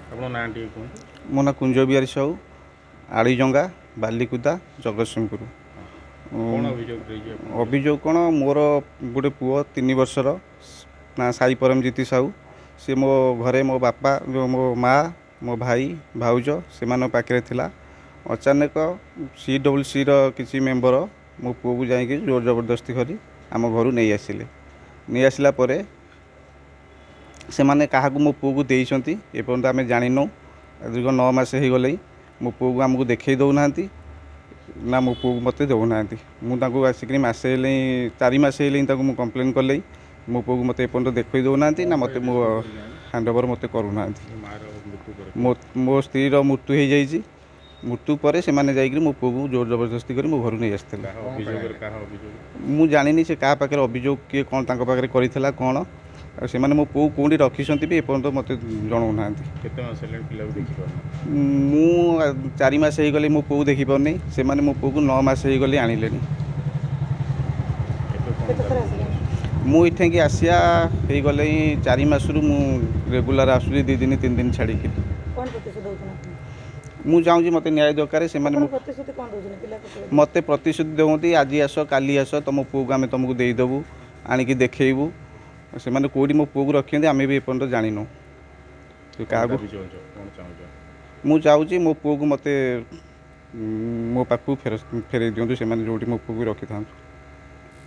आपणो नाम टी कहतु। मो ना कुंज बिहारी साहू आड़ीजंगा बालिकुदा जगतसिंहपुर। कौन अभियोग रही है? अभियोग कौन मोर गोटे पुओ 3 वर्षर ना साई परमजीत साहू सी मो घरे मो बापा जो मो माँ मो भाई भाउज से पाखे थिला अचानक CWC किसी मेम्बर मो पुओ को जाकि जोर जबरदस्ती करी आम घर नहीं आसिले। नहीं आसला परे से मैंने क्या मो पुओ को देती एपर्तंत आम जाणीनु दीर्घ 9 मास हो गले मो पुओ को आमको देखई दौना ना मो पुओ को मत दौना मुझे आसिक मसे 4 मास मुझे कम्प्लेन कले मो पुओ को मत एपर्तंत देखई दौना ना मत मो हैंड ओवर मत करूना। मो स्त्री मृत्यु हो जाइए मृत्यु पर से मो पुओ को जोर जबरदस्ती कर मो घर नहीं आसते। मुझे जानी से क्या पाखे अभियोग किए कौन पाखे कर कौन से मो पुओ कौटी रखी भी एपर्तंत मत जनाऊना। मु 4 मास हो गले मो पुओ देखी पारनी से मो पुओ को 9 मास हो गले आणिले। मु इठे आसिया हो गले 4 मासरू मु रेगुलर आसूँ 2 दिन 3 दिन छाड़ी मु चाहूँगी मत न्याय दरकार से मत प्रतिश्रुति देती आज आस काली आस तुम पुओ को आम तुमको देदेबू आणिकी देखू से कौटी मो पुओ को रखिए आम भी एपर्तंत जाणीनु क्या मु चाहूँगी मो पुओ को मत मो पाखु फेर दिंतु से जो मो पुओ को रखी था।